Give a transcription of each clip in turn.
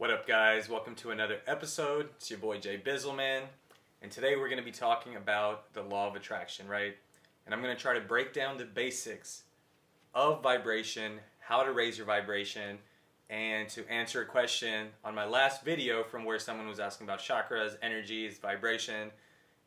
What up, guys? Welcome to another episode. It's your boy Jay Bizzleman, and today we're going to be talking about the law of attraction, right? And I'm going to try to break down the basics of vibration, how to raise your vibration, and to answer a question on my last video from where someone was asking about chakras, energies, vibration.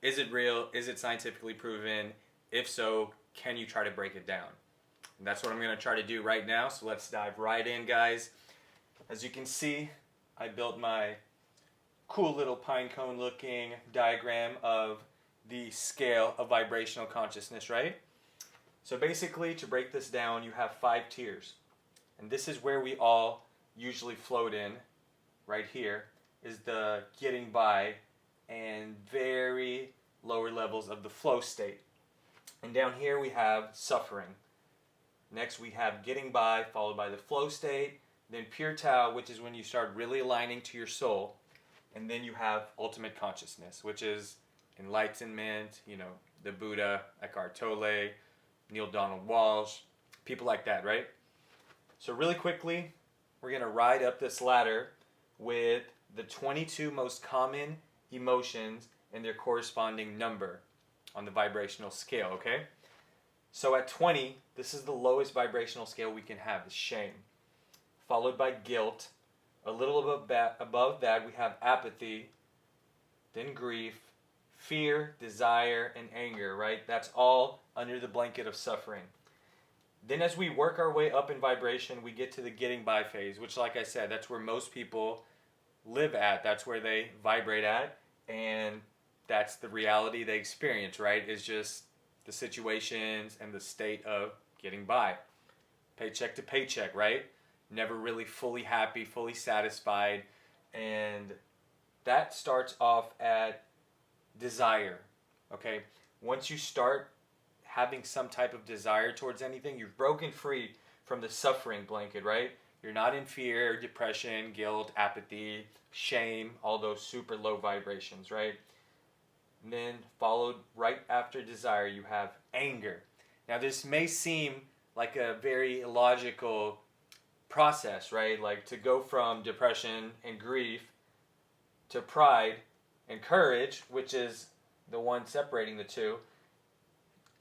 Is it real? Is it scientifically proven? If so, can you try to break it down? And that's what I'm going to try to do right now, so let's dive right in, guys. As you can see, I built my cool little pine cone looking diagram of the scale of vibrational consciousness, right? So basically, to break this down, you have 5 tiers. And this is where we all usually float in, right here, is the getting by and very lower levels of the flow state. And down here we have suffering. Next we have getting by, followed by the flow state. Then pure Tao, which is when you start really aligning to your soul. And then you have ultimate consciousness, which is enlightenment, the Buddha, Eckhart Tolle, Neil Donald Walsh, people like that, right? So really quickly, we're going to ride up this ladder with the 22 most common emotions and their corresponding number on the vibrational scale, okay? So at 20, this is the lowest vibrational scale we can have, is shame. Followed by guilt. A little above that we have apathy, then grief, fear, desire, and anger, right? That's all under the blanket of suffering. Then as we work our way up in vibration, we get to the getting by phase, which, like I said, that's where most people live at. That's where they vibrate at, and that's the reality they experience, right? Is just the situations and the state of getting by. Paycheck to paycheck, right? Never really fully happy, fully satisfied, and that starts off at desire, okay? Once you start having some type of desire towards anything, you've broken free from the suffering blanket, right? You're not in fear, depression, guilt, apathy, shame, all those super low vibrations, right? And then followed right after desire, you have anger. Now this may seem like a very illogical process, right? Like to go from depression and grief to pride and courage, which is the one separating the two.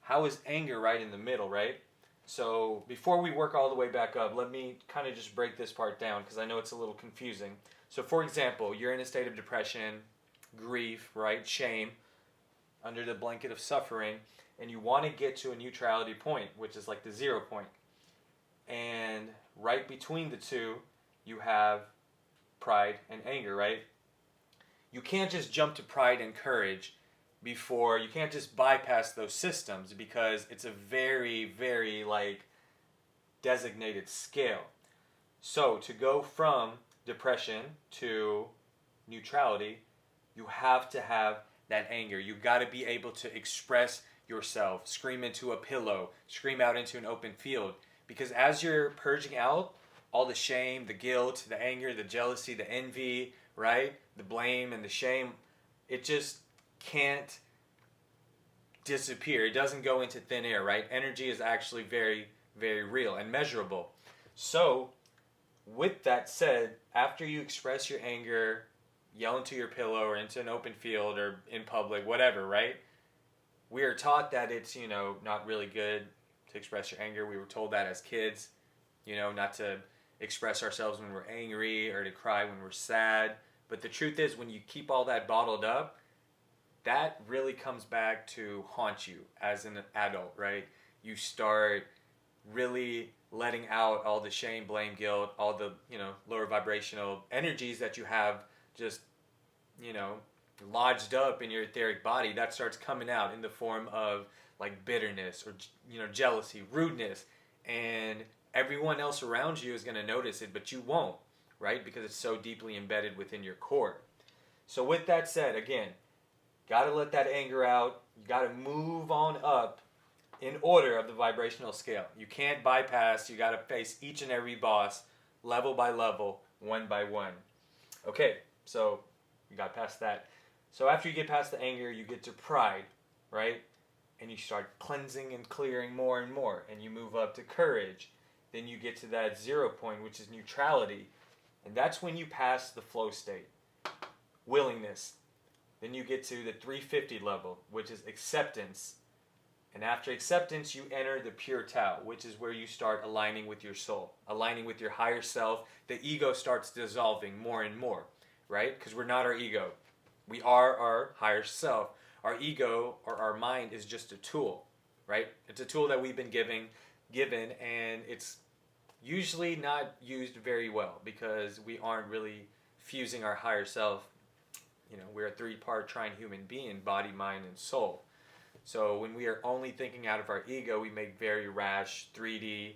How is anger right in the middle, right? So before we work all the way back up, let me kind of just break this part down because I know it's a little confusing. So for example, you're in a state of depression, grief, right? Shame, under the blanket of suffering, and you want to get to a neutrality point, which is like the 0 point. And right between the two, you have pride and anger, right? You can't just jump to pride and courage before, you can't just bypass those systems because it's a very, very designated scale. So to go from depression to neutrality, you have to have that anger. You got to be able to express yourself, scream into a pillow, scream out into an open field. Because as you're purging out all the shame, the guilt, the anger, the jealousy, the envy, right? The blame and the shame, it just can't disappear. It doesn't go into thin air, right? Energy is actually very, very real and measurable. So, with that said, after you express your anger, yell into your pillow or into an open field or in public, whatever, right? We are taught that it's, not really good to express your anger. We were told that as kids, not to express ourselves when we're angry or to cry when we're sad. But the truth is, when you keep all that bottled up, that really comes back to haunt you as an adult, right? You start really letting out all the shame, blame, guilt, all the, lower vibrational energies that you have just, lodged up in your etheric body. That starts coming out in the form of bitterness or jealousy, rudeness, and everyone else around you is going to notice it, but you won't, right? Because it's so deeply embedded within your core. So with that said, again, got to let that anger out. You got to move on up in order of the vibrational scale. You can't bypass. You got to face each and every boss level by level, one by one. Okay, so you got past that. So after you get past the anger, you get to pride, right? And you start cleansing and clearing more and more. And you move up to courage. Then you get to that 0 point, which is neutrality. And that's when you pass the flow state, willingness. Then you get to the 350 level, which is acceptance. And after acceptance, you enter the pure Tao, which is where you start aligning with your soul, aligning with your higher self. The ego starts dissolving more and more, right? Because we're not our ego. We are our higher self. Our ego or our mind is just a tool, right? It's a tool that we've been given, and it's usually not used very well because we aren't really fusing our higher self. You know, we're a three-part trine human being, body, mind, and soul. So when we are only thinking out of our ego, we make very rash, 3D,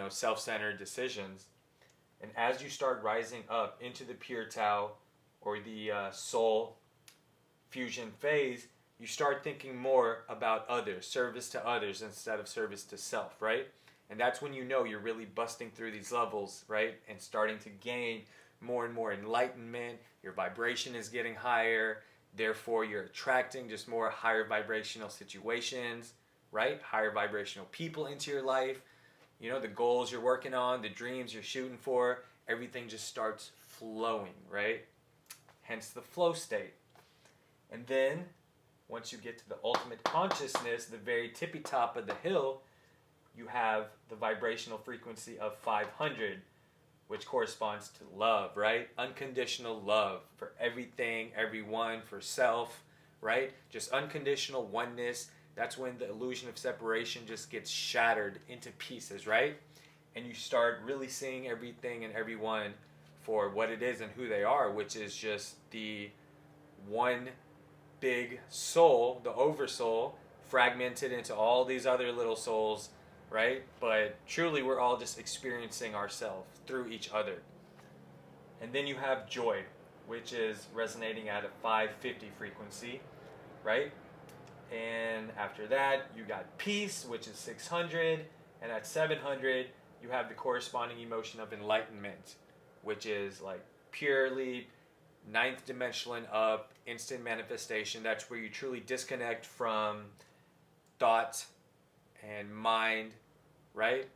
self-centered decisions. And as you start rising up into the pure Tao or the soul fusion phase, you start thinking more about others, service to others instead of service to self, right? And that's when you know you're really busting through these levels, right? And starting to gain more and more enlightenment. Your vibration is getting higher. Therefore, you're attracting just more higher vibrational situations, right? Higher vibrational people into your life. The goals you're working on, the dreams you're shooting for, everything just starts flowing, right? Hence the flow state. And then, once you get to the ultimate consciousness, the very tippy top of the hill, you have the vibrational frequency of 500, which corresponds to love, right? Unconditional love for everything, everyone, for self, right? Just unconditional oneness. That's when the illusion of separation just gets shattered into pieces, right? And you start really seeing everything and everyone for what it is and who they are, which is just the one big soul, the oversoul, fragmented into all these other little souls, right? But truly we're all just experiencing ourselves through each other. And then you have joy, which is resonating at a 550 frequency, right? And after that, you got peace, which is 600, and at 700, you have the corresponding emotion of enlightenment, which is like purely ninth dimensional and up, instant manifestation. That's where you truly disconnect from thought and mind, right?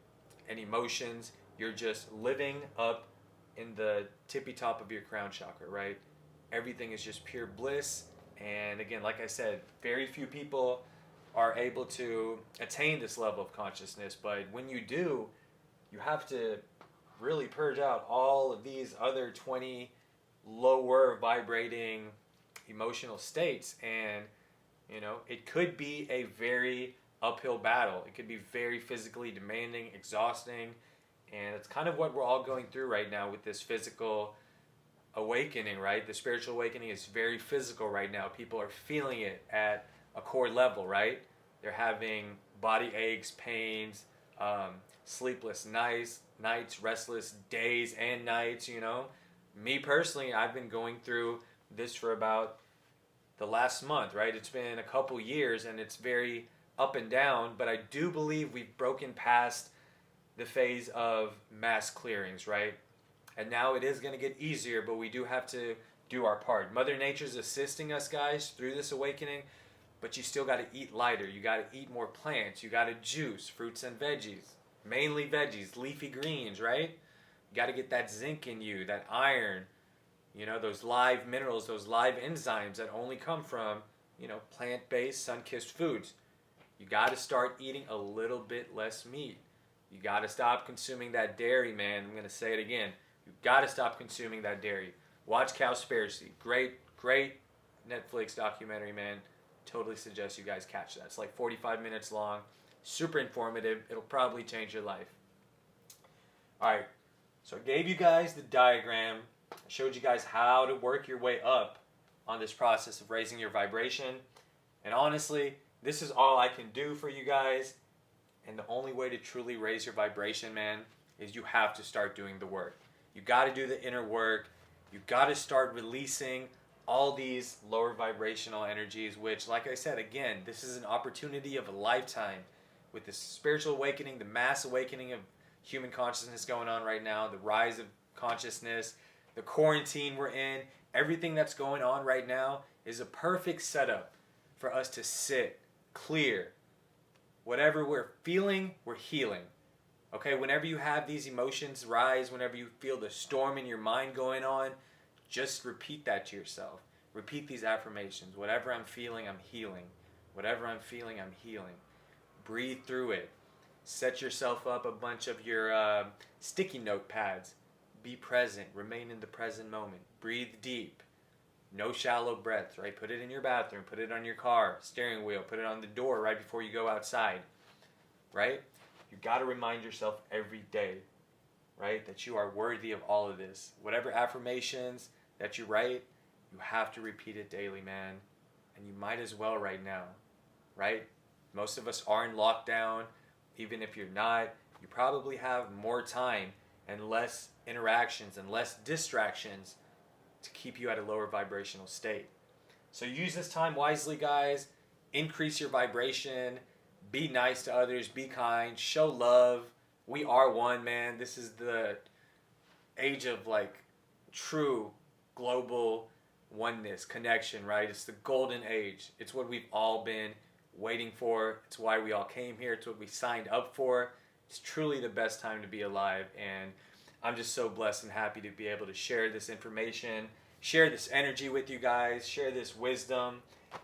And emotions. You're just living up in the tippy top of your crown chakra, right? Everything is just pure bliss. And again, like I said, very few people are able to attain this level of consciousness. But when you do, you have to really purge out all of these other 20 lower vibrating emotional states. And, it could be a very uphill battle. It could be very physically demanding, exhausting. And it's kind of what we're all going through right now with this physical awakening, right? The spiritual awakening is very physical right now. People are feeling it at a core level, right? They're having body aches, pains, sleepless nights, restless days and nights, Me personally, I've been going through this for about the last month, right? It's been a couple years and it's very up and down, but I do believe we've broken past the phase of mass clearings, right? And now it is going to get easier, but we do have to do our part. Mother Nature's assisting us, guys, through this awakening, but you still got to eat lighter. You got to eat more plants. You got to juice fruits and veggies, mainly veggies, leafy greens, right? You got to get that zinc in you, that iron, those live minerals, those live enzymes that only come from, plant-based, sun-kissed foods. You got to start eating a little bit less meat. You got to stop consuming that dairy, man. I'm going to say it again. You got to stop consuming that dairy. Watch Cowspiracy. Great Netflix documentary, man. Totally suggest you guys catch that. It's like 45 minutes long. Super informative. It'll probably change your life. All right. So I gave you guys the diagram. I showed you guys how to work your way up on this process of raising your vibration. And honestly, this is all I can do for you guys. And the only way to truly raise your vibration, man, is you have to start doing the work. You got to do the inner work. You got to start releasing all these lower vibrational energies, which, like I said, again, this is an opportunity of a lifetime. With this spiritual awakening, the mass awakening of human consciousness going on right now, the rise of consciousness, the quarantine we're in, everything that's going on right now is a perfect setup for us to sit, clear. Whatever we're feeling, we're healing. Okay, whenever you have these emotions rise, whenever you feel the storm in your mind going on, just repeat that to yourself. Repeat these affirmations. Whatever I'm feeling, I'm healing. Whatever I'm feeling, I'm healing. Breathe through it. Set yourself up a bunch of your sticky note pads. Be present. Remain in the present moment. Breathe deep. No shallow breaths, right? Put it in your bathroom. Put it on your car, steering wheel. Put it on the door right before you go outside, right? You got to remind yourself every day, right, that you are worthy of all of this. Whatever affirmations that you write, you have to repeat it daily, man. And you might as well right now, right? Most of us are in lockdown. Even if you're not, you probably have more time and less interactions and less distractions to keep you at a lower vibrational state. So use this time wisely, guys. Increase your vibration. Be nice to others. Be kind. Show love. We are one, man. This is the age of like true global oneness, connection, right? It's the golden age. It's what we've all been waiting for. It's why we all came here. It's what we signed up for. It's truly the best time to be alive, and I'm just so blessed and happy to be able to share this information, share this energy with you guys, share this wisdom.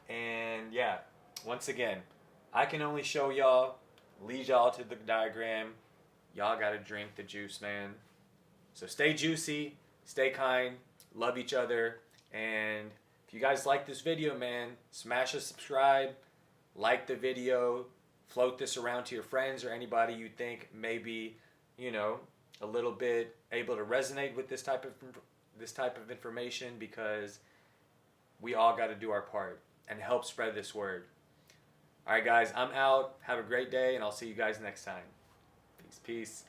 And yeah, once again, I can only show y'all, lead y'all to the diagram. Y'all gotta drink the juice, man. So stay juicy, stay kind, love each other. And if you guys like this video, man, smash a subscribe, like the video, float this around to your friends or anybody you think may be, a little bit able to resonate with this type of information, because we all got to do our part and help spread this word. All right, guys, I'm out. Have a great day, and I'll see you guys next time. Peace.